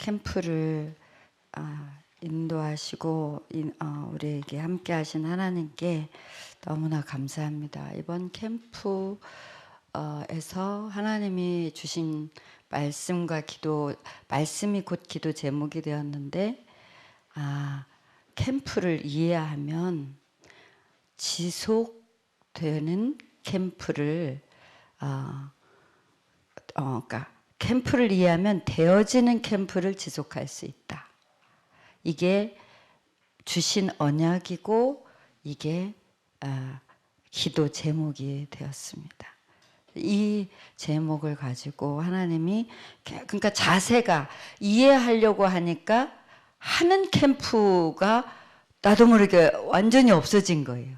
캠프를 인도하시고 우리에게 함께 하신 하나님께 너무나 감사합니다. 이번 캠프에서 하나님이 주신 말씀과 기도, 말씀이 곧 기도 제목이 되었는데 캠프를 이해하면 지속되는 캠프를 그러니까 캠프를 이해하면 되어지는 캠프를 지속할 수 있다. 이게 주신 언약이고 이게 기도 제목이 되었습니다. 이 제목을 가지고 하나님이 그러니까 자세가 이해하려고 하니까 하는 캠프가 나도 모르게 완전히 없어진 거예요.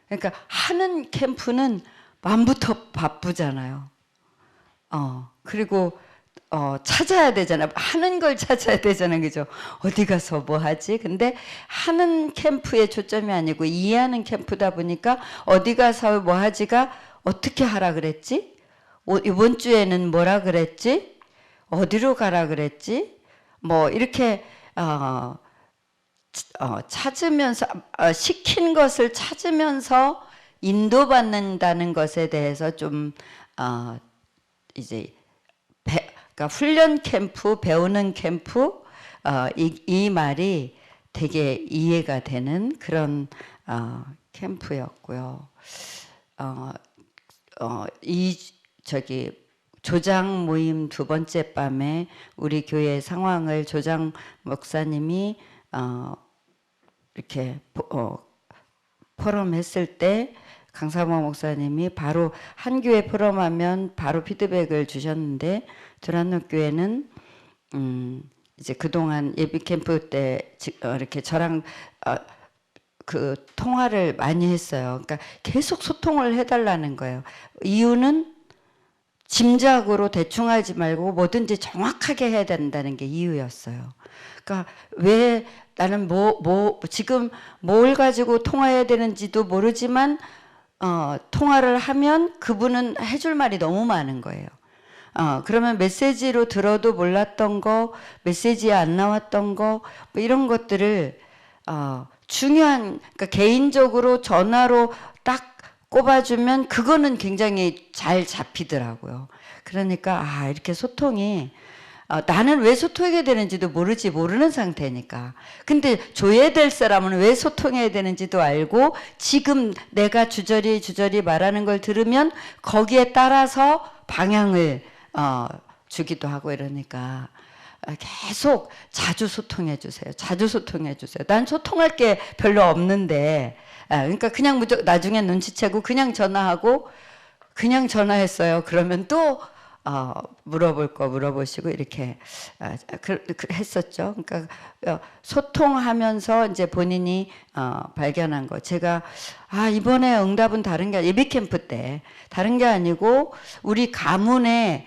그러니까 하는 캠프는 마음부터 바쁘잖아요. 그리고 찾아야 되잖아. 하는 걸 찾아야 되잖아. 그죠? 어디 가서 뭐 하지? 근데 하는 캠프에 초점이 아니고 이해하는 캠프다 보니까 어디 가서 뭐 하지가 어떻게 하라 그랬지? 이번 주에는 뭐라 그랬지? 어디로 가라 그랬지? 뭐 이렇게 찾으면서 시킨 것을 찾으면서 인도받는다는 것에 대해서 좀 이제 그러니까 훈련 캠프, 배우는 캠프 이 말이 되게 이해가 되는 그런 캠프였고요. 조장 모임 두 번째 밤에 우리 교회 상황을 조장 목사님이 이렇게 포럼 했을 때 강사모 목사님이 바로 한 교회 포럼하면 바로 피드백을 주셨는데 두란노 교회는 이제 그동안 예비 캠프 때 이렇게 저랑 그 통화를 많이 했어요. 그러니까 계속 소통을 해달라는 거예요. 이유는 짐작으로 대충 하지 말고 뭐든지 정확하게 해야 된다는 게 이유였어요. 그러니까 왜 나는 지금 뭘 가지고 통화해야 되는지도 모르지만 통화를 하면 그분은 해줄 말이 너무 많은 거예요. 그러면 메시지로 들어도 몰랐던 거, 메시지에 안 나왔던 거, 뭐 이런 것들을 중요한, 그러니까 개인적으로 전화로 딱 꼽아주면 그거는 굉장히 잘 잡히더라고요. 그러니까 이렇게 소통이 나는 왜 소통해야 되는지도 모르는 상태니까. 근데 줘야 될 사람은 왜 소통해야 되는지도 알고 지금 내가 주저리 말하는 걸 들으면 거기에 따라서 방향을 주기도 하고 이러니까 계속 자주 소통해 주세요. 자주 소통해 주세요. 난 소통할 게 별로 없는데 그러니까 그냥 무조건 나중에 눈치채고 그냥 전화하고 그냥 전화했어요. 그러면 또 물어볼 거 물어보시고 이렇게 했었죠. 그러니까 소통하면서 이제 본인이 발견한 거. 제가 이번에 응답은 다른 게 예비 캠프 때 다른 게 아니고 우리 가문에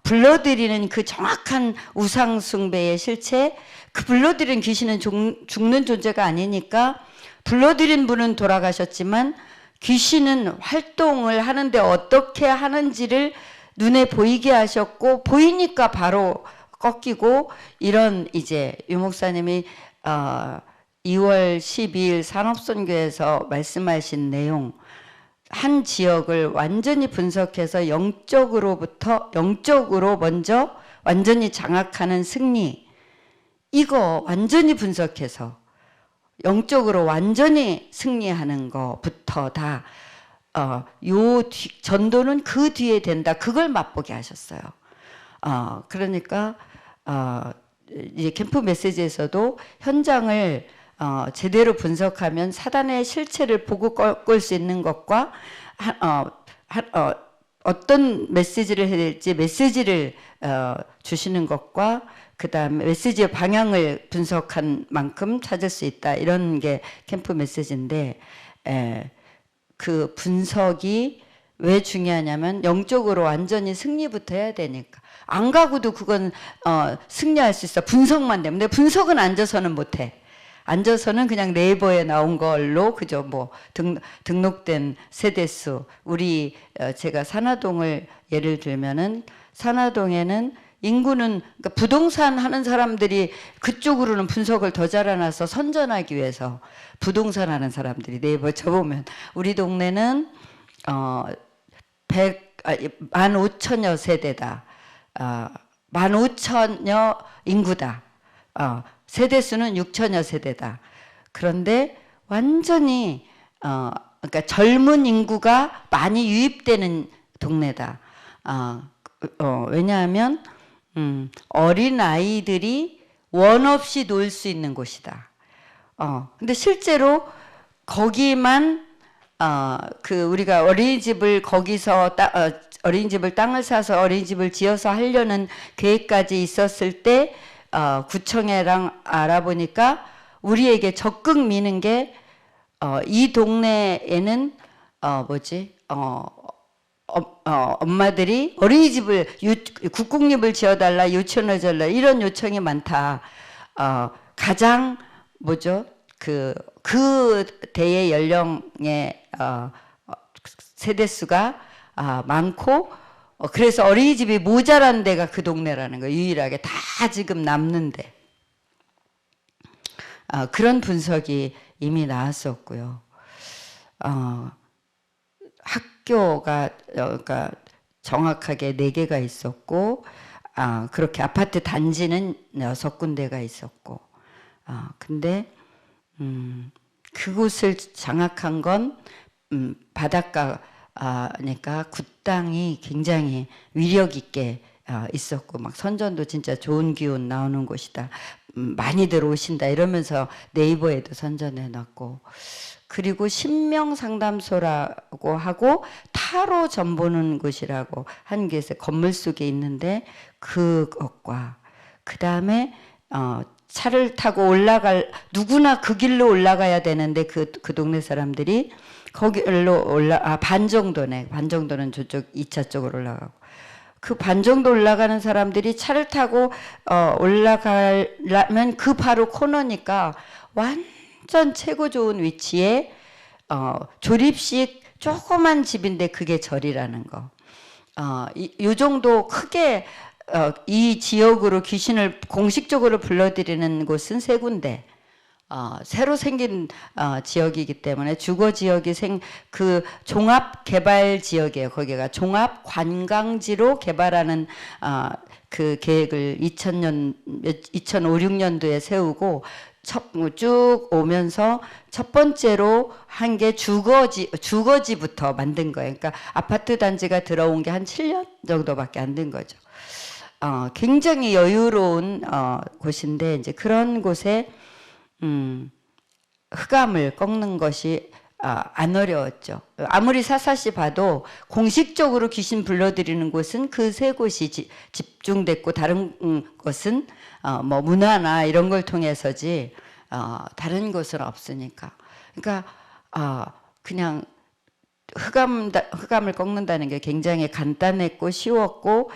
불러들이는 그 정확한 우상 숭배의 실체, 그 불러들인 귀신은 죽는 존재가 아니니까 불러들인 분은 돌아가셨지만 귀신은 활동을 하는데 어떻게 하는지를 눈에 보이게 하셨고 보이니까 바로 꺾이고 이런 이제 유 목사님이 2월 12일 산업선교에서 말씀하신 내용 한 지역을 완전히 분석해서 영적으로 먼저 완전히 장악하는 승리 이거 완전히 분석해서 영적으로 완전히 승리하는 것부터 다 전도는 그 뒤에 된다. 그걸 맛보게 하셨어요. 그러니까 이제 캠프 메시지에서도 현장을 제대로 분석하면 사단의 실체를 보고 꺾을 수 있는 것과 어떤 메시지를 해야 될지 메시지를 주시는 것과 그 다음에 메시지의 방향을 분석한 만큼 찾을 수 있다. 이런 게 캠프 메시지인데 그 분석이 왜 중요하냐면 영적으로 완전히 승리부터 해야 되니까. 안 가고도 그건 승리할 수 있어. 분석만 되면. 근데 분석은 앉아서는 못해. 앉아서는 그냥 네이버에 나온 걸로 그저 뭐 등록된 세대수. 제가 산화동을 예를 들면은 산화동에는 인구는 그러니까 부동산 하는 사람들이 그쪽으로는 분석을 더 잘해놔서 선전하기 위해서 부동산 하는 사람들이 네이버 쳐보면 우리 동네는 15,000여 세대다. 15,000여 인구다. 세대 수는 6,000여 세대다. 그런데 완전히 그러니까 젊은 인구가 많이 유입되는 동네다. 왜냐하면 어린 아이들이 원 없이 놀 수 있는 곳이다. 근데 실제로 거기만 우리가 어린이집을 거기서 어린이집을 땅을 사서 어린이집을 지어서 하려는 계획까지 있었을 때 구청에랑 알아보니까 우리에게 적극 미는 게 이 동네에는 엄마들이 어린이집을 국공립을 지어달라 유치원을 지어달라 이런 요청이 많다. 가장 그 대의 연령의 세대수가 많고 그래서 어린이집이 모자란 데가 그 동네라는 거예요. 유일하게 다 지금 남는데 그런 분석이 이미 나왔었고요. 학교가 그러니까 정확하게 4개가 있었고 그렇게 아파트 단지는 6군데가 있었고 근데 그곳을 장악한 건 바닷가니까 굿땅이 굉장히 위력 있게 있었고 막 선전도 진짜 좋은 기운 나오는 곳이다. 많이들 오신다 이러면서 네이버에도 선전해 놨고 그리고 신명상담소라고 하고 타로 점 보는 곳이라고 한 곳에 건물 속에 있는데 그것과 그 다음에 차를 타고 누구나 그 길로 올라가야 되는데 그 동네 사람들이 거기로 반 정도네. 반 정도는 저쪽 2차 쪽으로 올라가고. 그 반 정도 올라가는 사람들이 차를 타고 올라가려면 그 바로 코너니까 완전 최고 좋은 위치에 조립식 조그만 집인데 그게 절이라는 거. 이 정도 크게 이 지역으로 귀신을 공식적으로 불러들이는 곳은 3군데. 새로 생긴 지역이기 때문에 주거 지역이 그 종합 개발 지역이에요. 거기가 종합 관광지로 개발하는 그 계획을 2005-6년도에 세우고 쭉 오면서 첫 번째로 한 게 주거지부터 만든 거예요. 그러니까 아파트 단지가 들어온 게 한 7년 정도밖에 안 된 거죠. 굉장히 여유로운 곳인데 이제 그런 곳에 흑암을 꺾는 것이 안 어려웠죠. 아무리 사사시 봐도 공식적으로 귀신 불러들이는 곳은 그 3곳이 집중됐고 다른 것은 뭐 문화나 이런 걸 통해서지 다른 곳은 없으니까. 그러니까 그냥 흑암을 꺾는다는 게 굉장히 간단했고 쉬웠고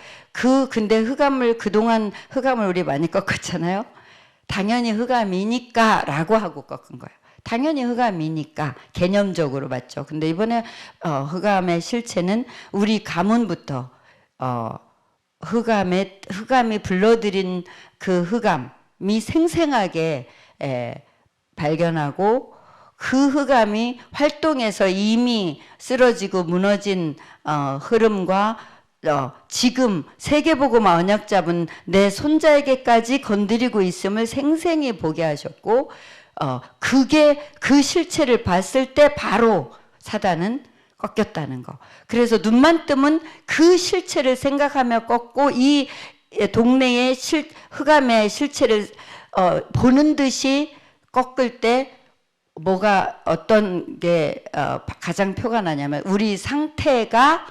근데 그동안 흑암을 우리 많이 꺾었잖아요. 당연히 흑암이니까 라고 하고 꺾은 거예요. 당연히 흑암이니까 개념적으로 맞죠. 근데 이번에 흑암의 실체는 우리 가문부터 흑암이 불러들인 그 흑암이 생생하게 발견하고 그 흑암이 활동해서 이미 쓰러지고 무너진 흐름과 지금 세계복음 언약 잡은 내 손자에게까지 건드리고 있음을 생생히 보게 하셨고 그 실체를 봤을 때 바로 사단은 꺾였다는 거. 그래서 눈만 뜨면 그 실체를 생각하며 꺾고 이 동네의 흑암의 실체를 보는 듯이 꺾을 때 뭐가 어떤 게 가장 표가 나냐면 우리 상태가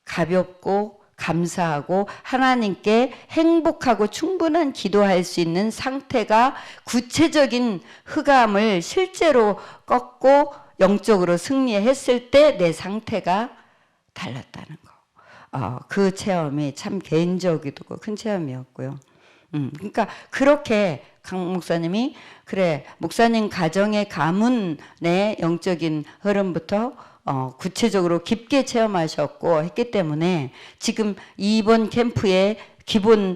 가볍고 감사하고 하나님께 행복하고 충분한 기도할 수 있는 상태가 구체적인 흑암을 실제로 꺾고 영적으로 승리했을 때 내 상태가 달랐다는 거. 그 체험이 참 개인적이고 큰 체험이었고요. 그러니까 그렇게 강 목사님이 그래 목사님 가정의 가문의 영적인 흐름부터 구체적으로 깊게 체험하셨고 했기 때문에 지금 이번 캠프에 기본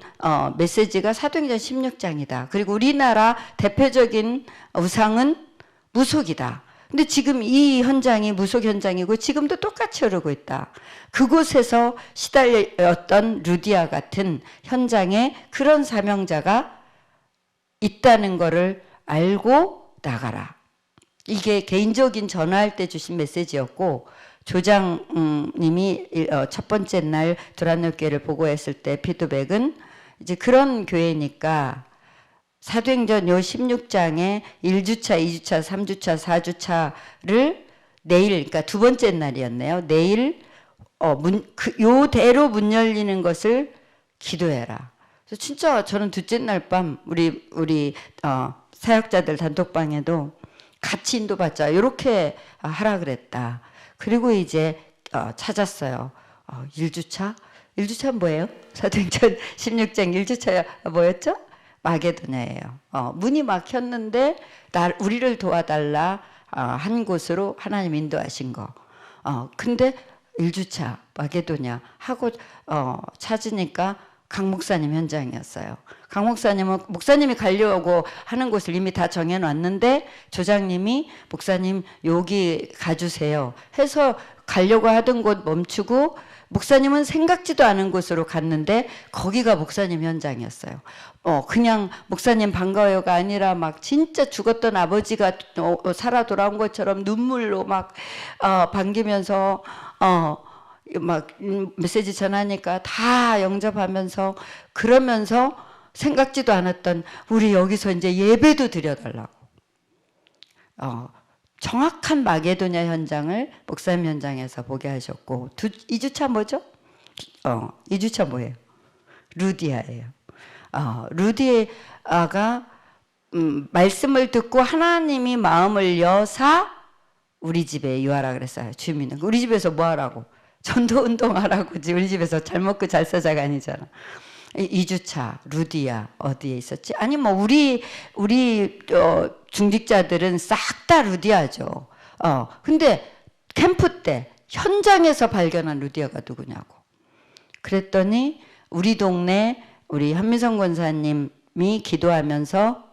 메시지가 사도행전 16장이다. 그리고 우리나라 대표적인 우상은 무속이다. 근데 지금 이 현장이 무속 현장이고 지금도 똑같이 흐르고 있다. 그곳에서 시달렸던 루디아 같은 현장에 그런 사명자가 있다는 것을 알고 나가라. 이게 개인적인 전화할 때 주신 메시지였고, 조장님이 첫 번째 날 두란노교회를 보고했을 때 피드백은 이제 그런 교회니까 사도행전 요 16장에 1주차, 2주차, 3주차, 4주차를 내일, 그러니까 두 번째 날이었네요. 내일 요대로 문 열리는 것을 기도해라. 그래서 진짜 저는 둘째 날 밤 우리 사역자들 단톡방에도 같이 인도받자 이렇게 하라 그랬다. 그리고 이제 찾았어요. 1주차? 1주차는 뭐예요? 사도행전 16장 1주차 뭐였죠? 마게도냐예요. 문이 막혔는데 우리를 도와달라 한 곳으로 하나님 인도하신 거. 근데 1주차 마게도냐 하고 찾으니까 강 목사님 현장이었어요. 강 목사님은 목사님이 가려고 하는 곳을 이미 다 정해놨는데 조장님이 목사님 여기 가주세요 해서 가려고 하던 곳 멈추고 목사님은 생각지도 않은 곳으로 갔는데 거기가 목사님 현장이었어요. 그냥 목사님 반가워요가 아니라 막 진짜 죽었던 아버지가 살아 돌아온 것처럼 눈물로 막 반기면서 막 메시지 전하니까 다 영접하면서 그러면서 생각지도 않았던 우리 여기서 이제 예배도 드려달라고. 정확한 마게도냐 현장을 목사님 현장에서 보게 하셨고 2주차 뭐죠? 2주차 뭐예요? 루디아예요. 루디아가 말씀을 듣고 하나님이 마음을 여사 우리 집에 유하라 그랬어요. 주민은 우리 집에서 뭐 하라고? 전도 운동하라고지. 우리 집에서 잘 먹고 잘 사자가 아니잖아. 2주차 루디아 어디에 있었지? 아니 뭐 우리 중직자들은 싹 다 루디아죠. 근데 캠프 때 현장에서 발견한 루디아가 누구냐고. 그랬더니 우리 동네 우리 현미성 권사님이 기도하면서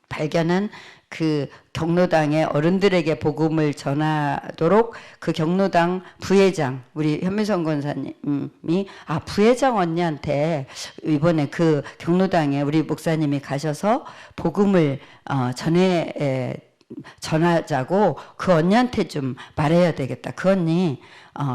발견한 그 경로당의 어른들에게 복음을 전하도록 그 경로당 부회장 우리 현미성 권사님이 부회장 언니한테 이번에 그 경로당에 우리 목사님이 가셔서 복음을 전하자고 그 언니한테 좀 말해야 되겠다. 그 언니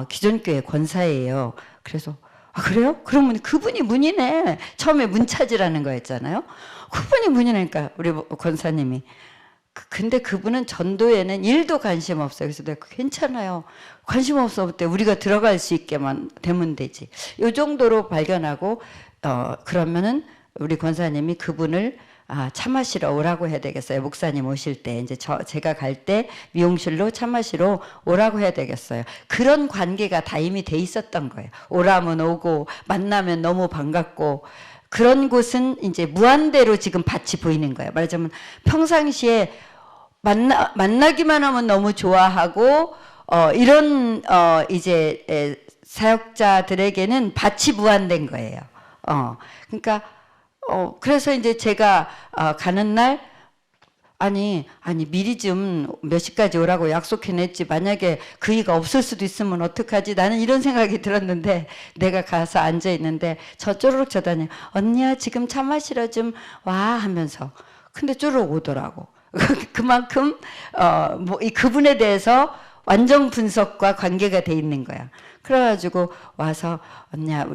기존 교회 권사예요. 그래서 그래요? 그러면 그분이 문이네. 처음에 문 찾으라는 거였잖아요. 그분이 문이니까 우리 권사님이 근데 그분은 전도에는 1도 관심 없어요. 그래서 내가 괜찮아요. 관심 없을 때 우리가 들어갈 수 있게만 되면 되지. 이 정도로 발견하고 그러면은 우리 권사님이 그분을 차 마시러 오라고 해야 되겠어요. 목사님 오실 때 이제 제가 갈 때 미용실로 차 마시러 오라고 해야 되겠어요. 그런 관계가 다 이미 돼 있었던 거예요. 오라면 오고 만나면 너무 반갑고 그런 곳은 이제 무한대로 지금 밭이 보이는 거예요. 말하자면 평상시에 만나기만 하면 너무 좋아하고 이런 이제 사역자들에게는 밭이 무한된 거예요. 그러니까 그래서 이제 제가 가는 날 아니 미리 좀 몇 시까지 오라고 약속해냈지 만약에 그이가 없을 수도 있으면 어떡하지 나는 이런 생각이 들었는데 내가 가서 앉아 있는데 저 쪼르륵 쳐다니 언니야 지금 차 마시러 좀 와 하면서 근데 쪼르륵 오더라고. 그만큼 뭐 이 그분에 대해서 완전 분석과 관계가 돼 있는 거야. 그래가지고 와서 언니야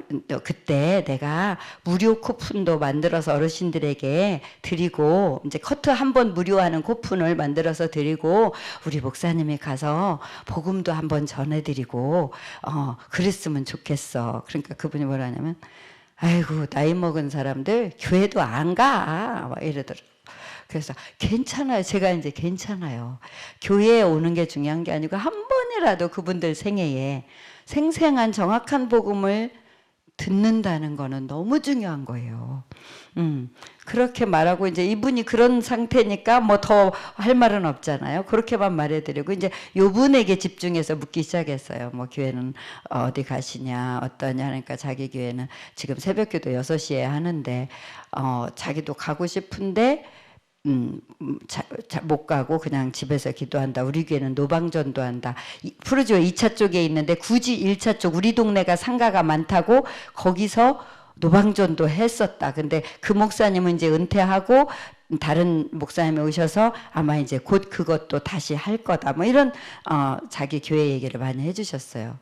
그때 내가 무료 쿠폰도 만들어서 어르신들에게 드리고 이제 커트 한 번 무료하는 쿠폰을 만들어서 드리고 우리 목사님이 가서 복음도 한번 전해드리고 그랬으면 좋겠어. 그러니까 그분이 뭐라냐면 아이고 나이 먹은 사람들 교회도 안 가 막 이러더라고. 그래서 괜찮아요. 제가 이제 괜찮아요. 교회에 오는 게 중요한 게 아니고 한 번이라도 그분들 생애에 생생한 정확한 복음을 듣는다는 거는 너무 중요한 거예요. 그렇게 말하고 이제 이분이 그런 상태니까 뭐 더 할 말은 없잖아요. 그렇게만 말해드리고 이제 요분에게 집중해서 묻기 시작했어요. 뭐 교회는 어디 가시냐, 어떠냐 하니까 자기 교회는 지금 새벽기도 6시에 하는데 자기도 가고 싶은데 못 가고 그냥 집에서 기도한다. 우리 교회는 노방전도 한다. 푸르지오 2차 쪽에 있는데 굳이 1차 쪽 우리 동네가 상가가 많다고 거기서 노방전도 했었다. 근데 그 목사님은 이제 은퇴하고 다른 목사님이 오셔서 아마 이제 곧 그것도 다시 할 거다. 뭐 이런 자기 교회 얘기를 많이 해주셨어요.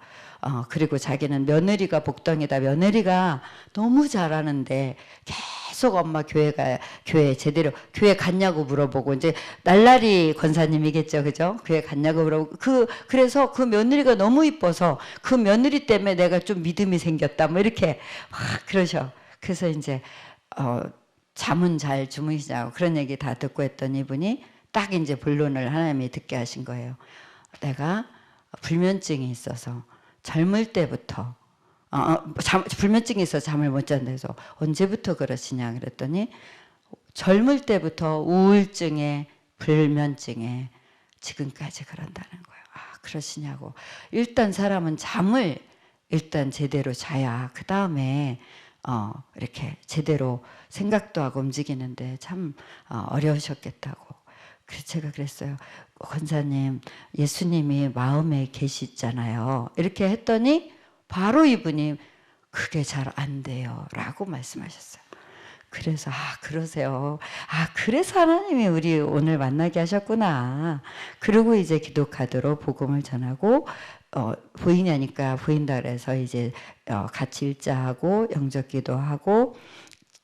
그리고 자기는 며느리가 복덩이다. 며느리가 너무 잘하는데 계속 엄마 교회 제대로 교회 갔냐고 물어보고 이제 날라리 권사님이겠죠, 그죠? 교회 갔냐고 물어보고 그래서 그 며느리가 너무 이뻐서 그 며느리 때문에 내가 좀 믿음이 생겼다. 뭐 이렇게 막 그러셔. 그래서 이제 잠은 잘 주무시냐고 그런 얘기 다 듣고 했더니 이분이 딱 이제 본론을 하나님이 듣게 하신 거예요. 내가 불면증이 있어서 젊을 때부터 불면증이 있어서 잠을 못 잔다 해서 언제부터 그러시냐 그랬더니 젊을 때부터 우울증에 불면증에 지금까지 그런다는 거예요. 그러시냐고. 일단 사람은 잠을 일단 제대로 자야 그 다음에 이렇게 제대로 생각도 하고 움직이는데 참 어려우셨겠다고. 그래서 제가 그랬어요. 권사님, 예수님이 마음에 계시잖아요. 이렇게 했더니 바로 이분이 그게 잘 안 돼요 라고 말씀하셨어요. 그래서 그러세요. 그래서 하나님이 우리 오늘 만나게 하셨구나. 그리고 이제 기도 카드로 복음을 전하고 보이냐니까 보인다 그래서 이제 같이 일자하고 영접기도 하고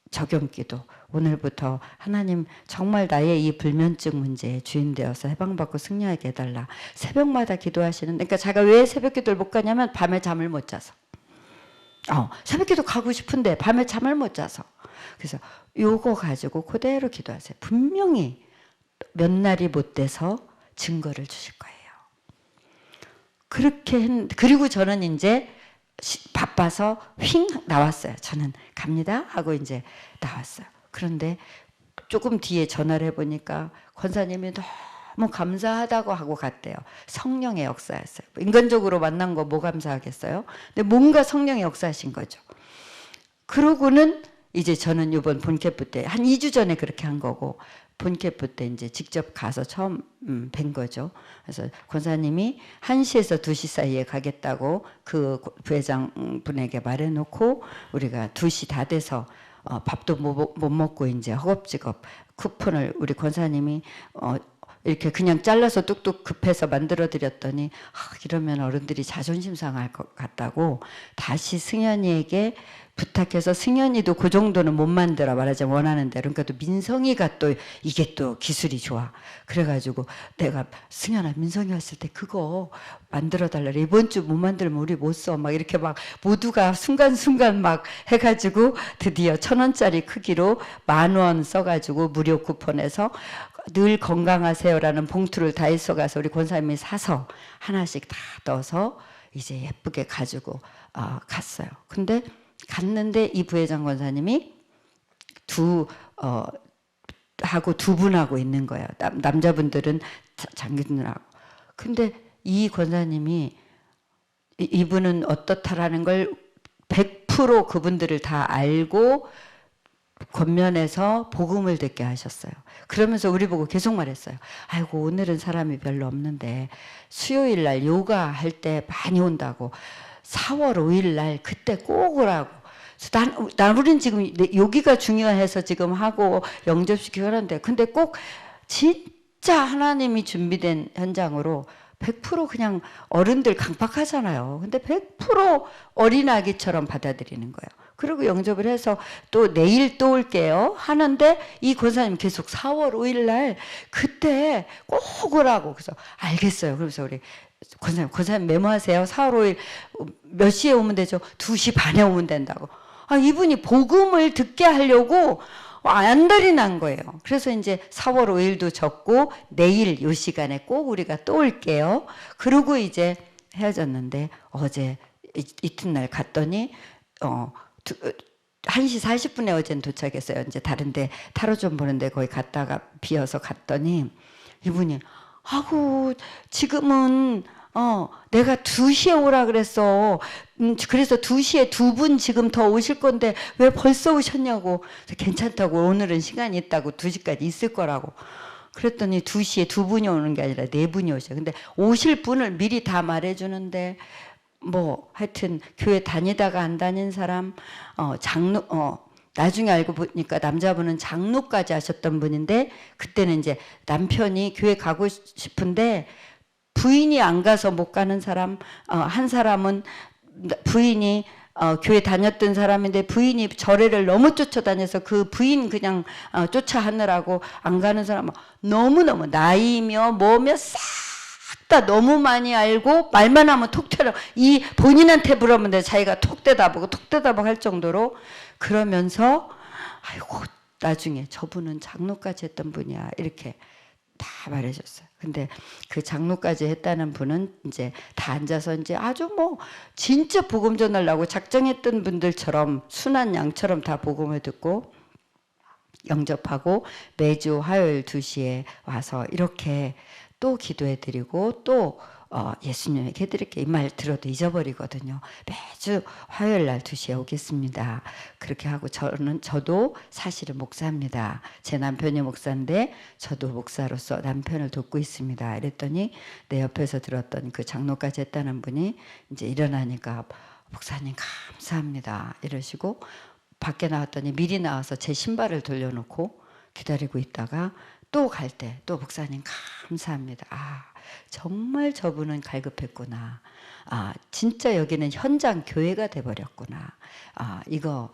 적용기도. 오늘부터 하나님 정말 나의 이 불면증 문제에 주인 되어서 해방받고 승리하게 해달라. 새벽마다 기도하시는, 그러니까 자기가 왜 새벽기도를 못 가냐면 밤에 잠을 못 자서. 새벽기도 가고 싶은데 밤에 잠을 못 자서. 그래서 요거 가지고 그대로 기도하세요. 분명히 몇 날이 못 돼서 증거를 주실 거예요. 그리고 저는 이제 바빠서 휙 나왔어요. 저는 갑니다 하고 이제 나왔어요. 그런데 조금 뒤에 전화를 해보니까 권사님이 너무 감사하다고 하고 갔대요. 성령의 역사였어요. 인간적으로 만난 거 뭐 감사하겠어요? 근데 뭔가 성령의 역사하신 거죠. 그러고는 이제 저는 이번 본캐프 때 한 2주 전에 그렇게 한 거고 본캐프 때 이제 직접 가서 처음 뵌 거죠. 그래서 권사님이 1시에서 2시 사이에 가겠다고 그 부회장 분에게 말해놓고 우리가 2시 다 돼서 밥도 못 먹고 이제 허겁지겁 쿠폰을 우리 권사님이 이렇게 그냥 잘라서 뚝뚝 급해서 만들어 드렸더니 이러면 어른들이 자존심 상할 것 같다고 다시 승현이에게 부탁해서 승현이도 그 정도는 못 만들어 말하자면 원하는 대로. 그러니까 또 민성이가 또 이게 또 기술이 좋아. 그래가지고 내가 승현아 민성이 왔을 때 그거 만들어 달라. 이번 주 못 만들면 우리 못 써. 막 이렇게 막 모두가 순간순간 막 해가지고 드디어 1,000원짜리 크기로 10,000원 써가지고 무료 쿠폰에서 늘 건강하세요라는 봉투를 다이소 가서 우리 권사님이 사서 하나씩 다 넣어서 이제 예쁘게 가지고 갔어요. 근데 갔는데 이 부회장 권사님이 하고 두 분하고 있는 거예요. 남자분들은 장교들하고. 근데 이 권사님이 이분은 어떻다라는 걸 100% 그분들을 다 알고 권면해서 복음을 듣게 하셨어요. 그러면서 우리 보고 계속 말했어요. 아이고 오늘은 사람이 별로 없는데 수요일 날 요가 할 때 많이 온다고 4월 5일 날 그때 꼭 오라고. 우린 지금 여기가 중요해서 지금 하고 영접시키고 하는데 근데 꼭 진짜 하나님이 준비된 현장으로 100% 그냥 어른들 강박하잖아요. 근데 100% 어린아기처럼 받아들이는 거예요. 그리고 영접을 해서 또 내일 또 올게요 하는데 이 권사님 계속 4월 5일 날 그때 꼭 오라고. 그래서 알겠어요. 그래서 우리 권사님 메모하세요. 4월 5일 몇 시에 오면 되죠? 2시 반에 오면 된다고. 이분이 복음을 듣게 하려고 안달이 난 거예요. 그래서 이제 4월 5일도 적고 내일 요 시간에 꼭 우리가 또 올게요. 그러고 이제 헤어졌는데 어제 이튿날 갔더니 1시 40분에 어제는 도착했어요. 이제 다른데 타로 좀 보는데 거기 갔다가 비어서 갔더니 이분이 아구 지금은 내가 2시에 오라 그랬어. 그래서 2시에 2분 지금 더 오실 건데 왜 벌써 오셨냐고. 괜찮다고 오늘은 시간이 있다고 2시까지 있을 거라고. 그랬더니 2시에 2분이 오는 게 아니라 4분이 오셔. 근데 오실 분을 미리 다 말해주는데 뭐 하여튼 교회 다니다가 안 다닌 사람 장로 나중에 알고 보니까 남자분은 장로까지 하셨던 분인데 그때는 이제 남편이 교회 가고 싶은데 부인이 안 가서 못 가는 사람 한 사람은 부인이 교회 다녔던 사람인데 부인이 절에를 너무 쫓아다녀서 그 부인 그냥 쫓아하느라고 안 가는 사람 너무너무 나이며 뭐며 싹 다 너무 많이 알고 말만 하면 톡 튀어 이 본인한테 물으면 돼 자기가 톡 대답하고 할 정도로 그러면서 아이고 나중에 저분은 장로까지 했던 분이야 이렇게 다 말해줬어요. 근데 그 장로까지 했다는 분은 이제 다 앉아서 이제 아주 뭐 진짜 복음 전하려고 작정했던 분들처럼 순한 양처럼 다 복음을 듣고 영접하고 매주 화요일 2시에 와서 이렇게 또 기도해드리고 또 예수님에게 해드릴게 이 말 들어도 잊어버리거든요. 매주 화요일 날 2시에 오겠습니다. 그렇게 하고 저도 사실은 목사입니다. 제 남편이 목사인데 저도 목사로서 남편을 돕고 있습니다. 이랬더니 내 옆에서 들었던 그 장로까지 했다는 분이 이제 일어나니까 목사님 감사합니다 이러시고 밖에 나왔더니 미리 나와서 제 신발을 돌려놓고 기다리고 있다가 또 갈 때 또 목사님 감사합니다. 정말 저분은 갈급했구나. 진짜 여기는 현장 교회가 돼버렸구나. 이거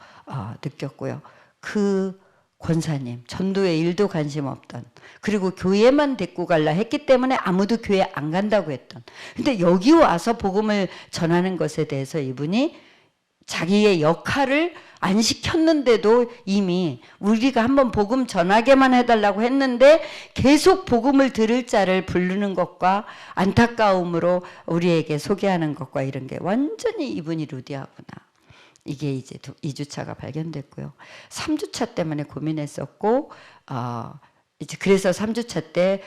느꼈고요. 그 권사님 전도에 일도 관심 없던 그리고 교회만 데리고 갈라 했기 때문에 아무도 교회 안 간다고 했던 근데 여기 와서 복음을 전하는 것에 대해서 이분이 자기의 역할을 안 시켰는데도 이미 우리가 한번 복음 전하게만 해달라고 했는데 계속 복음을 들을 자를 부르는 것과 안타까움으로 우리에게 소개하는 것과 이런 게 완전히 이분이 루디하구나. 이게 이제 2주차가 발견됐고요. 3주차 때문에 고민했었고 이제 그래서 3주차 때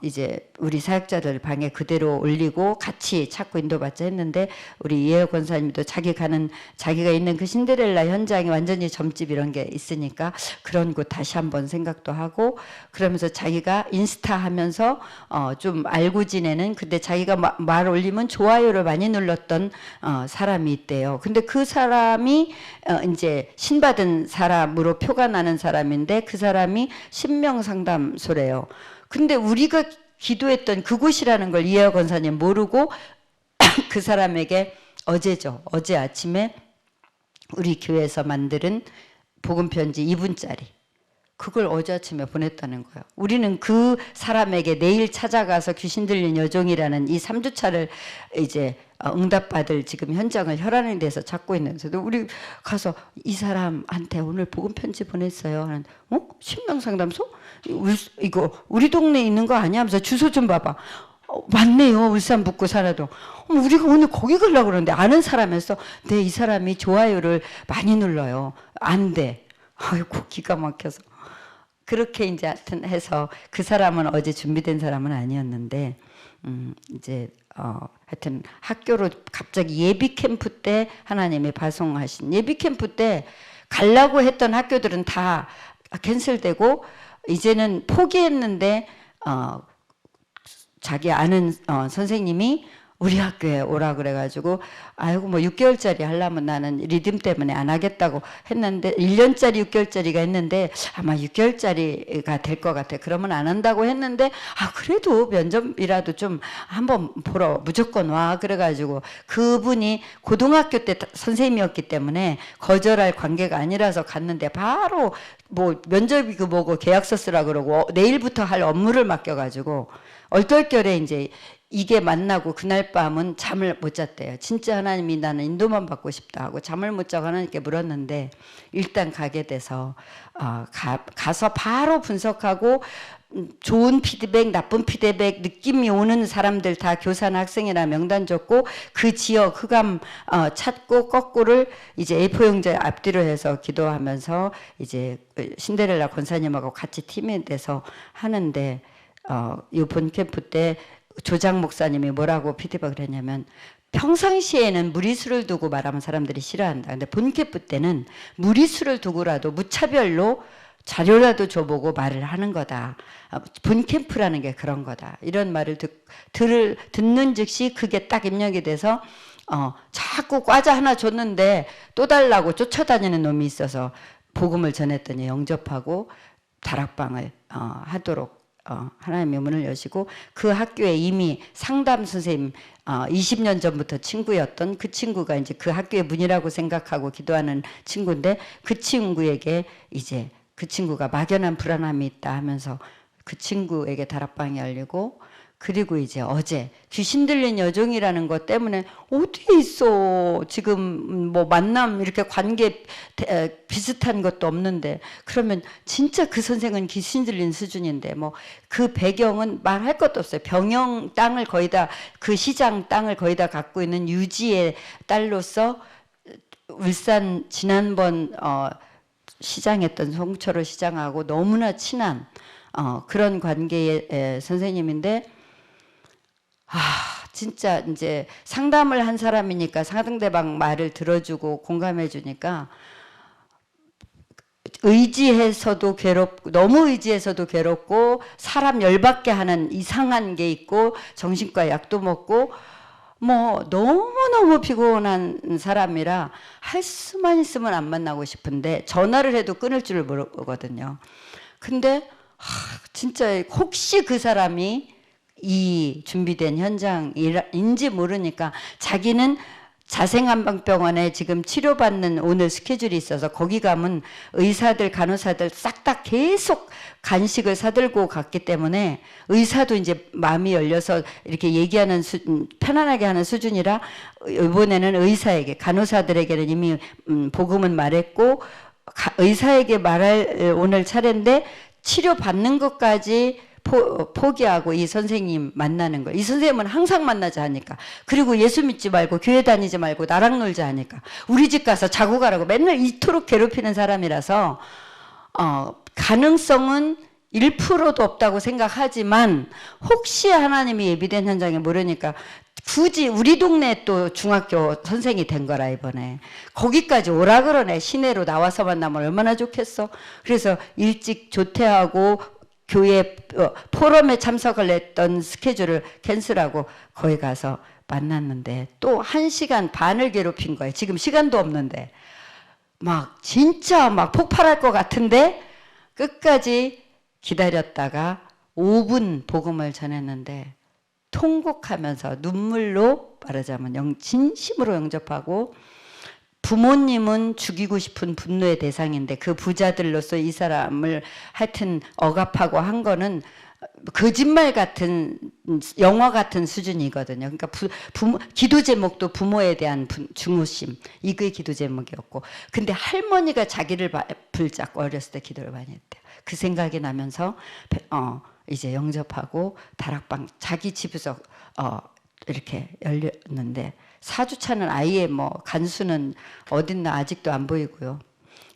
이제 우리 사역자들 방에 그대로 올리고 같이 찾고 인도받자 했는데 우리 이혜영 권사님도 자기가 있는 그 신데렐라 현장에 완전히 점집 이런 게 있으니까 그런 곳 다시 한번 생각도 하고 그러면서 자기가 인스타 하면서 좀 알고 지내는 근데 자기가 말 올리면 좋아요를 많이 눌렀던 사람이 있대요. 근데 그 사람이 이제 신받은 사람으로 표가 나는 사람인데 그 사람이 신명상담소래요. 근데 우리가 기도했던 그곳이라는 걸 이혜영 권사님 모르고 그 사람에게 어제 아침에 우리 교회에서 만드는 복음편지 2분짜리 그걸 어제 아침에 보냈다는 거예요. 우리는 그 사람에게 내일 찾아가서 귀신 들린 여종이라는 이 3주차를 이제 응답받을 지금 현장을 혈안에 대해서 찾고 있는데도 우리 가서 이 사람한테 오늘 복음편지 보냈어요. 하는 신명상담소? 이거 우리 동네에 있는 거 아니야? 하면서 주소 좀 봐봐. 맞네요. 울산 북구 산화동. 우리가 오늘 거기 가려고 그러는데 아는 사람에서 네, 이 사람이 좋아요를 많이 눌러요. 안 돼. 아이고 기가 막혀서. 그렇게 이제 하여튼 해서 그 사람은 어제 준비된 사람은 아니었는데 이제 하여튼 학교로 갑자기 예비 캠프 때 하나님이 발송하신 예비 캠프 때 가려고 했던 학교들은 다 캔슬되고 이제는 포기했는데 자기 아는 선생님이 우리 학교에 오라 그래가지고 아이고 뭐 6개월짜리 하려면 나는 리듬 때문에 안 하겠다고 했는데 1년짜리 6개월짜리가 했는데 아마 6개월짜리가 될 것 같아. 그러면 안 한다고 했는데 그래도 면접이라도 좀 한번 보러 무조건 와 그래가지고 그분이 고등학교 때 선생님이었기 때문에 거절할 관계가 아니라서 갔는데 바로 뭐 면접이고 뭐고 계약서 쓰라 그러고 내일부터 할 업무를 맡겨가지고 얼떨결에 이제 이게 만나고 그날 밤은 잠을 못 잤대요. 진짜 하나님이 나는 인도만 받고 싶다 하고 잠을 못 자고 하나님께 물었는데 일단 가게 돼서 가서 바로 분석하고 좋은 피드백, 나쁜 피드백, 느낌이 오는 사람들 다 교사나 학생이나 명단 줬고 그 지역 흑암 찾고 거꾸를 이제 A4 용지 앞뒤로 해서 기도하면서 이제 신데렐라 권사님하고 같이 팀이 돼서 하는데 이 본캠프 때 조장 목사님이 뭐라고 피드백을 했냐면 평상시에는 무리수를 두고 말하면 사람들이 싫어한다. 근데 본캠프 때는 무리수를 두고라도 무차별로 자료라도 줘보고 말을 하는 거다. 본캠프라는 게 그런 거다. 이런 말을 듣는 즉시 그게 딱 입력이 돼서 자꾸 과자 하나 줬는데 또 달라고 쫓아다니는 놈이 있어서 복음을 전했더니 영접하고 다락방을 하도록 하나님의 문을 여시고 그 학교에 이미 상담 선생님 20년 전부터 친구였던 그 친구가 이제 그 학교의 문이라고 생각하고 기도하는 친구인데 그 친구에게 이제 그 친구가 막연한 불안함이 있다 하면서 그 친구에게 다락방이 열리고 그리고 이제 어제 귀신 들린 여종이라는 것 때문에 어디에 있어 지금 뭐 만남 이렇게 관계 비슷한 것도 없는데 그러면 진짜 그 선생은 귀신 들린 수준인데 뭐 그 배경은 말할 것도 없어요. 병영 땅을 거의 다 그 시장 땅을 거의 다 갖고 있는 유지의 딸로서 울산 지난번 시장했던 송철호 시장하고 너무나 친한 그런 관계의 선생님인데 진짜 이제 상담을 한 사람이니까 상대방 말을 들어주고 공감해 주니까 의지해서도 괴롭고 너무 의지해서도 괴롭고 사람 열받게 하는 이상한 게 있고 정신과 약도 먹고 뭐 너무너무 피곤한 사람이라 할 수만 있으면 안 만나고 싶은데 전화를 해도 끊을 줄을 모르거든요. 근데 진짜 혹시 그 사람이 이 준비된 현장인지 모르니까 자기는 자생한방병원에 지금 치료받는 오늘 스케줄이 있어서 거기 가면 의사들 간호사들 싹 다 계속 간식을 사들고 갔기 때문에 의사도 이제 마음이 열려서 이렇게 얘기하는 편안하게 하는 수준이라 이번에는 의사에게 간호사들에게는 이미 복음은 말했고 의사에게 말할 오늘 차례인데 치료받는 것까지 포기하고 이 선생님 만나는 거예요. 이 선생님은 항상 만나자 하니까. 그리고 예수 믿지 말고 교회 다니지 말고 나랑 놀자 하니까. 우리 집 가서 자고 가라고 맨날 이토록 괴롭히는 사람이라서 가능성은 1%도 없다고 생각하지만 혹시 하나님이 예비된 현장에 모르니까 굳이 우리 동네 또 중학교 선생이 된 거라 이번에. 거기까지 오라 그러네. 시내로 나와서 만나면 얼마나 좋겠어. 그래서 일찍 조퇴하고 교회 포럼에 참석을 했던 스케줄을 캔슬하고 거기 가서 만났는데 또 1시간 반을 괴롭힌 거예요. 지금 시간도 없는데 막 진짜 막 폭발할 것 같은데 끝까지 기다렸다가 5분 복음을 전했는데 통곡하면서 눈물로 말하자면 진심으로 영접하고 부모님은 죽이고 싶은 분노의 대상인데 그 부자들로서 이 사람을 하여튼 억압하고 한 거는 거짓말 같은 영화 같은 수준이거든요. 그러니까 기도 제목도 부모에 대한 중후심 이게 기도 제목이었고 근데 할머니가 자기를 붙잡고 어렸을 때 기도를 많이 했대요. 그 생각이 나면서 이제 영접하고 다락방 자기 집에서 이렇게 열렸는데 4주차는 아예 뭐 간수는 어딨나 아직도 안 보이고요.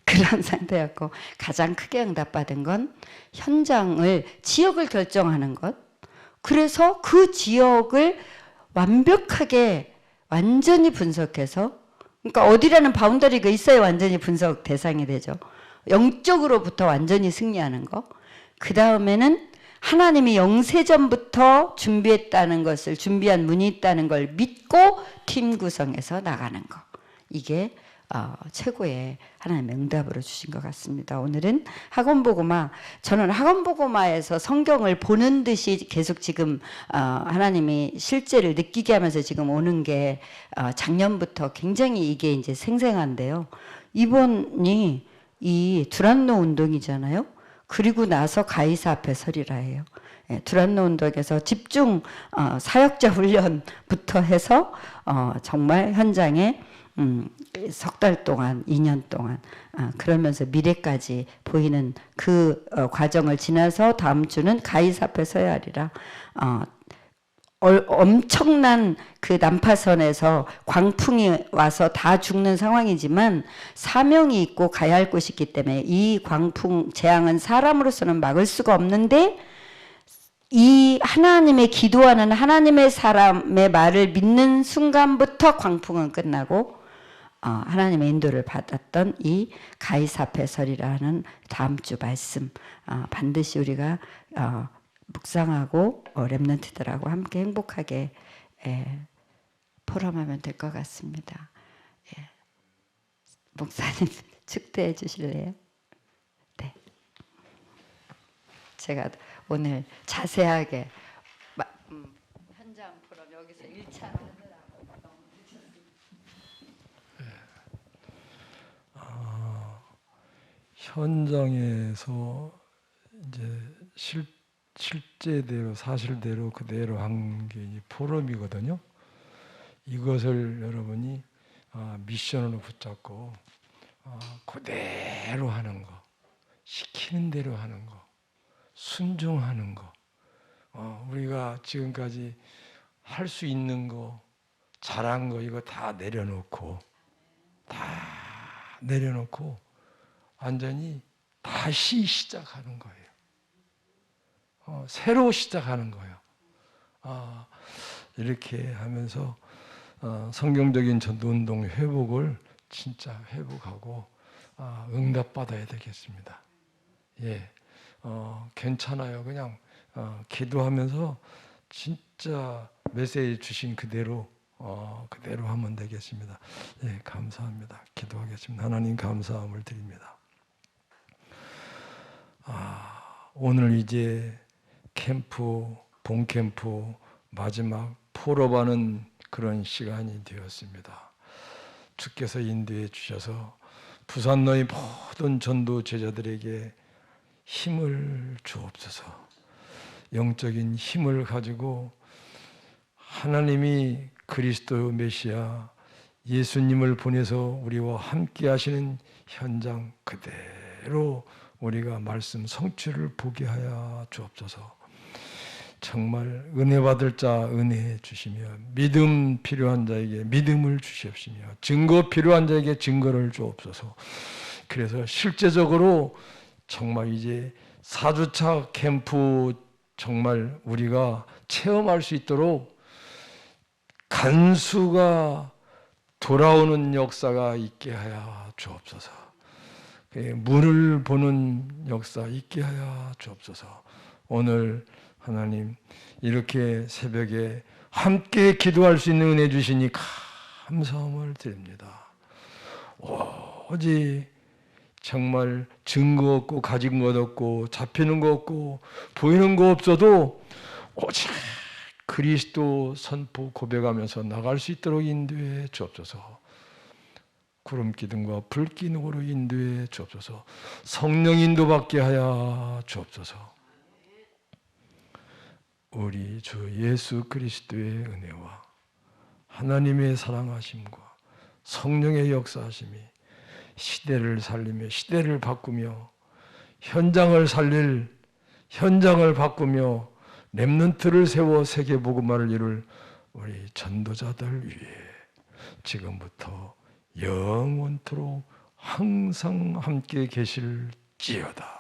그런 상태였고 가장 크게 응답받은 건 현장을 지역을 결정하는 것. 그래서 그 지역을 완벽하게 완전히 분석해서 그러니까 어디라는 바운더리가 있어야 완전히 분석 대상이 되죠. 영적으로부터 완전히 승리하는 거. 그 다음에는 하나님이 영세전부터 준비했다는 것을 준비한 문이 있다는 걸 믿고 팀 구성해서 나가는 거. 이게 최고의 하나님의 응답으로 주신 것 같습니다. 오늘은 학원보고마 저는 학원보고마에서 성경을 보는 듯이 계속 지금 하나님이 실제를 느끼게 하면서 지금 오는 게 작년부터 굉장히 이게 이제 생생한데요. 이번이 이 두란노 운동이잖아요. 그리고 나서 가이사 앞에 서리라 해요. 두란노 운동에서 집중 사역자 훈련부터 해서 정말 현장에 석 달 동안, 2년 동안 그러면서 미래까지 보이는 그 과정을 지나서 다음 주는 가이사 앞에 서야 하리라. 엄청난 그 난파선에서 광풍이 와서 다 죽는 상황이지만 사명이 있고 가야 할 곳이 있기 때문에 이 광풍 재앙은 사람으로서는 막을 수가 없는데 이 하나님의 기도하는 하나님의 사람의 말을 믿는 순간부터 광풍은 끝나고 하나님의 인도를 받았던 이 가이사 앞에 서리라는 다음 주 말씀 반드시 우리가 묵상하고 렘넌트들하고 함께 행복하게 포럼하면 될 것 같습니다. 목사님 축도해 주실래요? 네. 제가 오늘 자세하게 현장 포럼 여기서 1차로 하느라고 너무 늦었습니다. 현장에서 이제 실제대로 사실대로 그대로 한 게 포럼이거든요. 이것을 여러분이 미션으로 붙잡고 그대로 하는 거, 시키는 대로 하는 거, 순종하는 거, 우리가 지금까지 할 수 있는 거, 잘한 거 이거 다 내려놓고 완전히 다시 시작하는 거예요. 새로 시작하는 거예요. 이렇게 하면서 성경적인 전도운동 회복을 진짜 회복하고 응답받아야 되겠습니다. 예, 괜찮아요. 그냥 기도하면서 진짜 메시지 주신 그대로 하면 되겠습니다. 예, 감사합니다. 기도하겠습니다. 하나님 감사함을 드립니다. 오늘 이제 본 캠프 마지막 포럼하는 그런 시간이 되었습니다. 주께서 인도해 주셔서 부산 너희 모든 전도 제자들에게 힘을 주옵소서. 영적인 힘을 가지고 하나님이 그리스도 메시아 예수님을 보내서 우리와 함께 하시는 현장 그대로 우리가 말씀 성취를 보게 하여 주옵소서. 정말 은혜 받을 자 은혜 주시며 믿음 필요한 자에게 믿음을 주시옵시며 증거 필요한 자에게 증거를 주옵소서. 그래서 실제적으로 정말 이제 4주차 캠프 정말 우리가 체험할 수 있도록 간수가 돌아오는 역사가 있게 하여 주옵소서. 문을 보는 역사 있게 하여 주옵소서. 오늘 하나님 이렇게 새벽에 함께 기도할 수 있는 은혜 주시니 감사함을 드립니다. 오직 정말 증거 없고 가진 것 없고 잡히는 거 없고 보이는 거 없어도 오직 그리스도 선포 고백하면서 나갈 수 있도록 인도해 주옵소서. 구름 기둥과 불 기둥으로 인도해 주옵소서. 성령 인도받게 하여 주옵소서. 우리 주 예수 그리스도의 은혜와 하나님의 사랑하심과 성령의 역사하심이 시대를 살리며 시대를 바꾸며 현장을 바꾸며 렘넌트를 세워 세계 복음화를 이룰 우리 전도자들 위해 지금부터 영원토록 항상 함께 계실지어다.